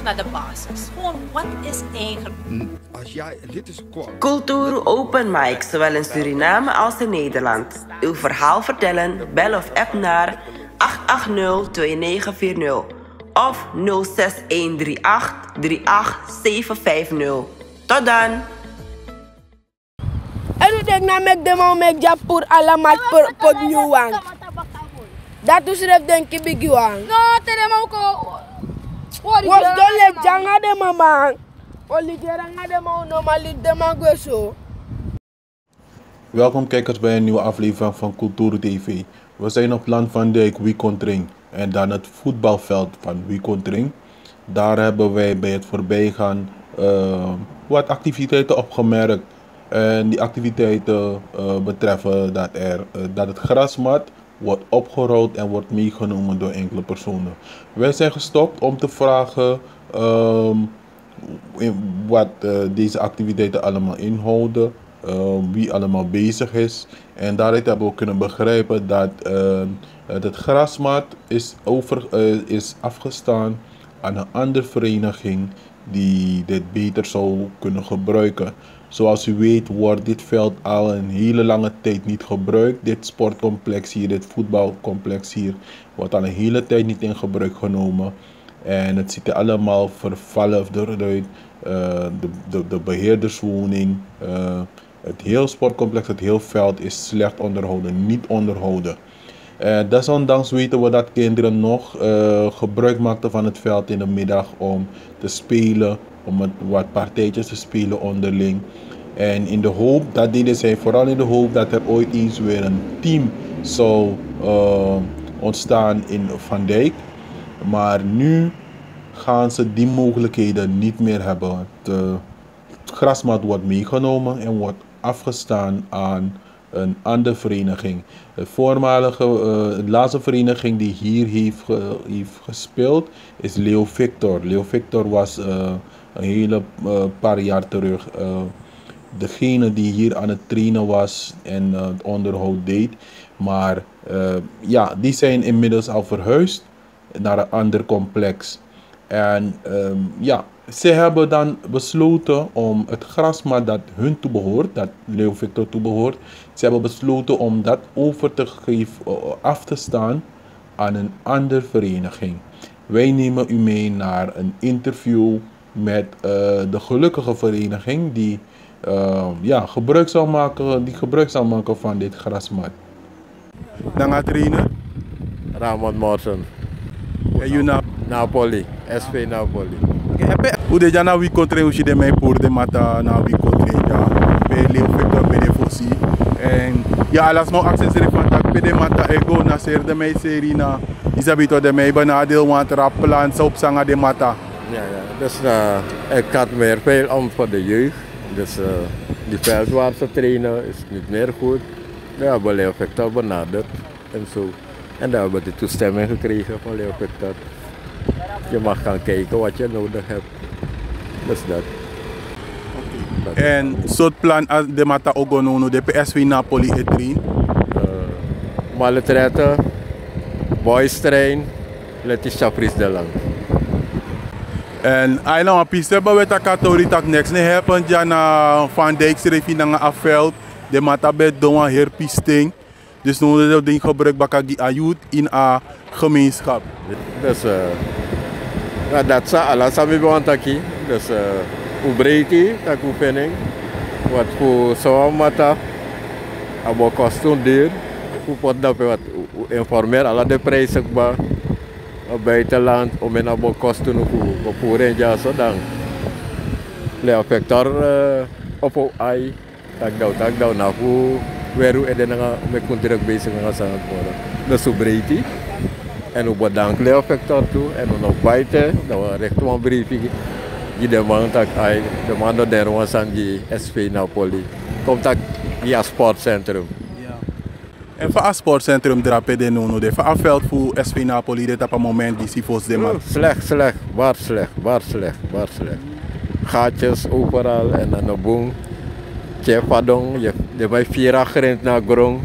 naar de basis. Gewoon, wat is eigenlijk... Als jij lid is kwam. Cultuur Open Mic, zowel in Suriname als in Nederland. Uw verhaal vertellen, bel of app naar 880-2940 of 06138-38750. Tot dan! En u denkt nou met de man met Japur alamat pot nieuwang. Dat is er denk ik big wang. No, tere mauko. Was don le janga de mama. Oli geranga de ma normali de ma go. Welkom kijkers bij een nieuwe aflevering van Cultuur TV. We zijn op Land van Dijk, Wikontring en dan het voetbalveld van Wikontring. Daar hebben wij bij het voorbijgaan wat activiteiten opgemerkt. En die activiteiten betreffen dat het grasmat wordt opgerold en wordt meegenomen door enkele personen. Wij zijn gestopt om te vragen wat deze activiteiten allemaal inhouden, wie allemaal bezig is. En daaruit hebben we kunnen begrijpen dat het grasmat is afgestaan aan een andere vereniging die dit beter zou kunnen gebruiken. Zoals u weet wordt dit veld al een hele lange tijd niet gebruikt. Dit sportcomplex hier, dit voetbalcomplex hier, wordt al een hele tijd niet in gebruik genomen. En het ziet er allemaal vervallen eruit. De beheerderswoning, het hele sportcomplex, het hele veld is slecht onderhouden, niet onderhouden. Desondanks weten we dat kinderen nog gebruik maakten van het veld in de middag om te spelen, om wat partijtjes te spelen onderling. En in de hoop, dat deden zij vooral in de hoop dat er ooit eens weer een team zou ontstaan in Van Dijk. Maar nu gaan ze die mogelijkheden niet meer hebben. Het grasmat wordt meegenomen en wordt afgestaan aan een andere vereniging. De laatste vereniging die hier heeft gespeeld is Leo Victor. Leo Victor was een hele paar jaar terug degene die hier aan het trainen was en het onderhoud deed. Maar ja, die zijn inmiddels al verhuisd naar een ander complex. En ja, ze hebben dan besloten om het grasmat dat hun toebehoort, dat Leo Victor toebehoort, ze hebben besloten om dat over te geven, af te staan aan een andere vereniging. Wij nemen u mee naar een interview met de gelukkige vereniging die ja, gebruik zal maken van dit grasmat. Dan gaat trainen? Ramon Morton. En je Napoli, SV Napoli. Hoe de jana Wikontring hoe je de mij voor de mata na Wikontring ja bij Leo Victor bij de Fossi en ja alles maar access van tak bij de mata ego na ser de mij serie na isabito de mij benadeel want rap plan zo op zanga de mata. Ja, dus ik had meer veel om voor de jeugd. Dus die veld waar ze trainen is niet meer goed. We hebben Leo Victor benaderd en zo. En daar hebben we de toestemming gekregen van Leo Victor. Je mag gaan kijken wat je nodig hebt. Dus dat. En soort plan als de mata ogonono de PSV Napoli etrin? Malletretten, boys train, Letitia Fries de Lang. En ailan een piste hebben we takatori tak next ne hebben ja na Van Dijk schreef in een afveld de mata bij doen een herpisting. Dus nu dat ding gebruik bakagi ayut in a gemeenschap. Dus ja, dat sa ala sabi want aquí. Dus ubreiti tak oefening. Wat voor zo mata abo kostuum duur. Hoe pot dat wat informeer ala de prijzen ba buitenland om een abo kostuum voor een jaar zo dan. Leo Victor op ai tak dau na fu weru eden nga me kuntirag bezig nga sa pora. Na sobriti en op bedankt Leo Victor toe en nog buiten dat recht een briefing die demand dat hij demande der was aan die SV Napoli komt dat via sportcentrum. En van het sportcentrum drapen de nono de van veld voor SV Napoli dit op een moment die sifos de man. Slecht, waar slecht. Gaatjes overal en dan de boom. Je fadong, je bij 4 gerend naar grond.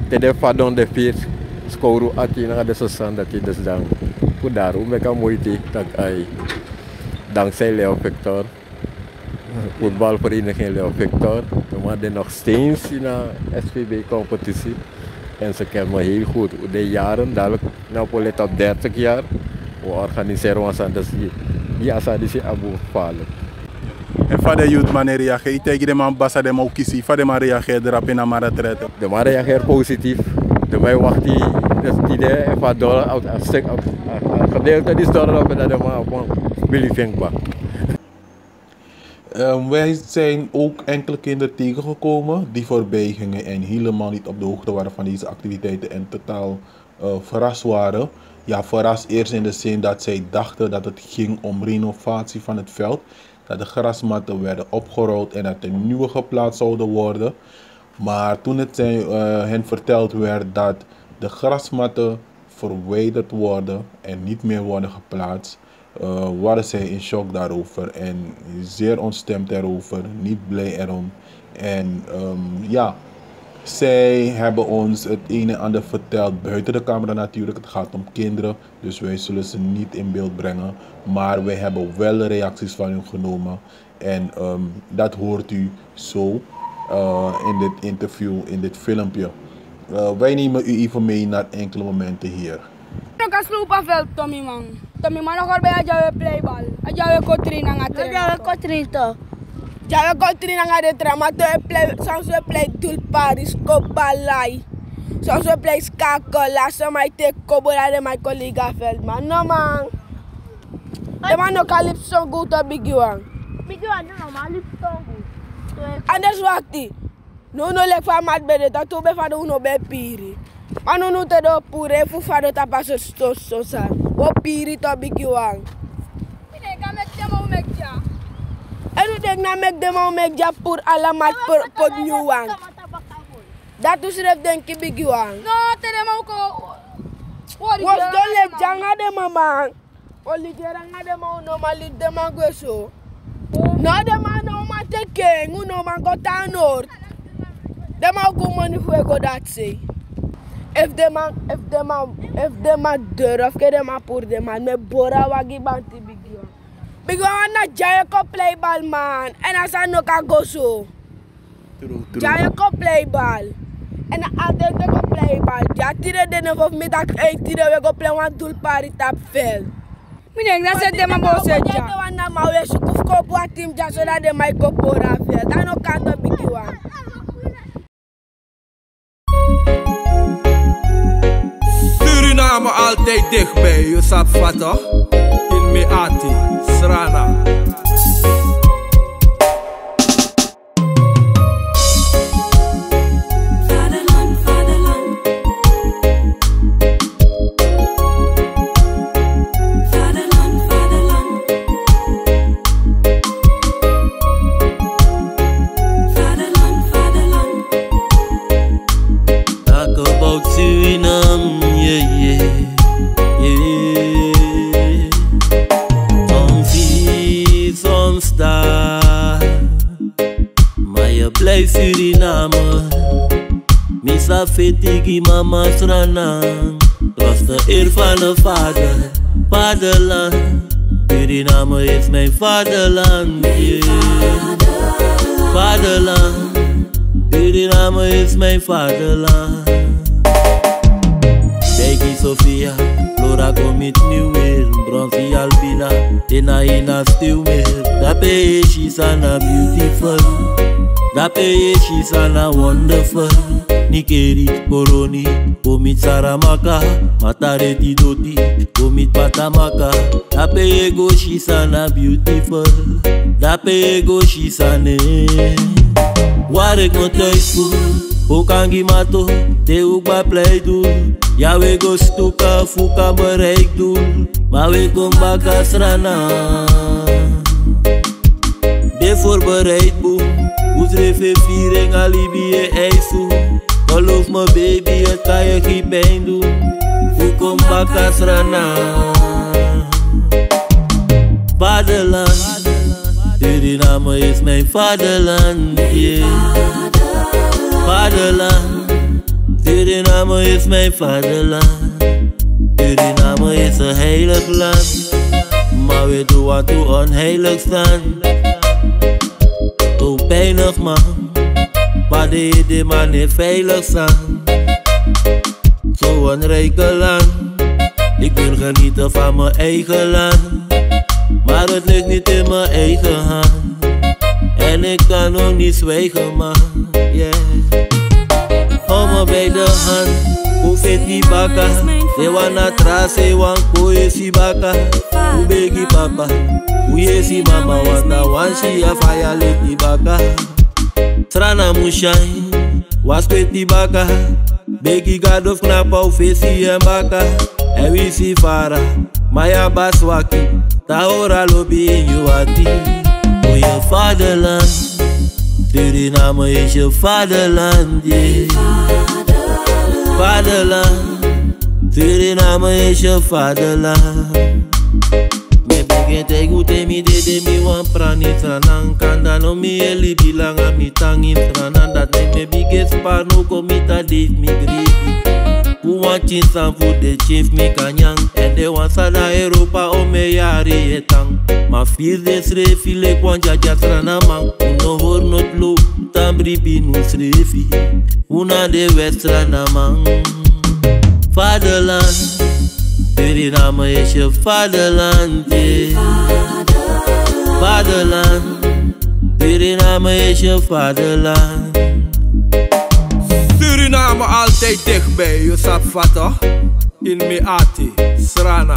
De fadong de 4 scoren 18 naar de 60 dat je dus dan. Voor daarom ik kan moeite dat hij dankzij Leo Victor, voetbalvereniging Leo Victor, we hadden nog steeds in de SVB-competitie. En ze kennen me heel goed. De jaren, dadelijk, nou op 30 jaar, we organiseren ons aan die asadisi abu gevaarlijk. En van de youth man reageert, tegen de man basa de man kiezen, van de man reageert erop in de man retraite. De man reageert positief. De mij wacht die, dus die idee van dollar uit een stuk, een gedeelte die dollar op en dat de man op Willy Vinkba. Wij zijn ook enkele kinderen tegengekomen die voorbij gingen en helemaal niet op de hoogte waren van deze activiteiten en totaal verrast waren. Ja, verrast eerst in de zin dat zij dachten dat het ging om renovatie van het veld. Dat de grasmatten werden opgerold en dat er nieuwe geplaatst zouden worden. Maar toen het hen verteld werd dat de grasmatten verwijderd worden en niet meer worden geplaatst, waren zij in shock daarover en zeer ontstemd erover, niet blij erom. En ja, zij hebben ons het een en ander verteld, buiten de camera natuurlijk. Het gaat om kinderen, dus wij zullen ze niet in beeld brengen. Maar wij hebben wel reacties van hun genomen en dat hoort u zo in dit interview, in dit filmpje. Wij nemen u even mee naar enkele momenten hier. Naka slopa veld Tommy man. Tommy man nog bij ajawe playball. Ajawe kotri na ngatre. Ajawe kotri to. Ajawe kotri na ngade trama to play soms we play dul Paris kobalai. Soms we play skakola so my take kobola de my colleague veld man. No man. De man no kalip so goed to big one. Big one no man lip so good. Anders wakti. No lek fa mat bede ta to be fa do no be piri. Manu no te do pure fu fa do ta paso so sa. O piri to bigi wang. Mine ga mek demo mek ja. Elu dek na mek demo mek ja pour alamat pod new wang. Dat is ref denki bigi wang. No te demo ko. Was do le janga de mama. O li geranga de mo no mali de mangoso. No de man no ma teke, no man go tanor. De man go money fuego dat say. If the man durf ke de man pour de man me bora wagi banti bigi one. Bigi one na jaya ko play ball man en asa no ka go so. Jaya ko play ball. En altijd we go play ball. Ja tire de neuf of middag 8 tire we go play one doel party tap fel. Mine na se de man bo se ja. De one na ma we sukuf ko bo team ja so dat de mai ko bora fel. Dan no kan to bigi one. Suriname altijd dichtbij, je sap vatten. In Meati, Srana. Suriname, misa fetigi mama Srana, was de eer van de vader, vaderland. Suriname is mijn vaderland, yeah. Vaderland, Suriname is mijn vaderland. Begi Sofia, Flora commit new weer, Bronzy Albina, ina still meer. Dape she's ana beautiful. Dape she's ana wonderful. Nikeri, Boroni, komit Saramaka, Matareti Doti, komit Patamaka. Dape ego she's ana beautiful. Dape ego she's ane. Waar ik me thuis voel, ook angi mato, te ook bij play doen. Ja we go stuka, fuka bereik doen, maar we kom baka Srana. De voorbereid boem. Oesrefe viering alibi en ijsu. Geloof me baby, het kan je geen pijn doen. Hoe kom baka Srana. Vaderland, Suriname is mijn vaderland, yeah. Vaderland, Suriname is mijn vaderland. Suriname is een heilig land. maar weet hoe wat toe onheilig staan. Toe pijnig man, waar de man niet veilig staan. Zo'n rijke land, ik wil genieten van mijn eigen land. Maar het ligt niet in mijn eigen hand. En ik kan ook niet zwijgen man, yeah. Hou me bij de hand, hoe vet die baka. Ze wana trase wan koe si baka. Hoe begi papa, hoe je si mama. Wanta wanshi ya faya let die baka. Strana mushai, was kwet die baka. Begi gadof knapa u fesi en baka. En wie si fara, maya baswaki. Tahora lobi in yuati. O je vaderland, Suriname is je vaderland, yeah. Vaderland, Suriname is je vaderland. Me begin te gute mi de mi wan prani tranan. Kanda no mi eli bilanga mi tangi tranan. Dat me biggest par no komita date mi grief. Who want chins and food de chief mi kanyang. En de wan sada Europa o me yari etang. Ma fils de srefi le kwan jaja tranamang. Uno hor not lo, tambri binu srefi. Una de west tranamang. Vaderland, Suriname is je vaderland, yeah. Vaderland, Suriname is je vaderland. Suriname altijd dichtbij, je zat vat toch? In Meati, Srana.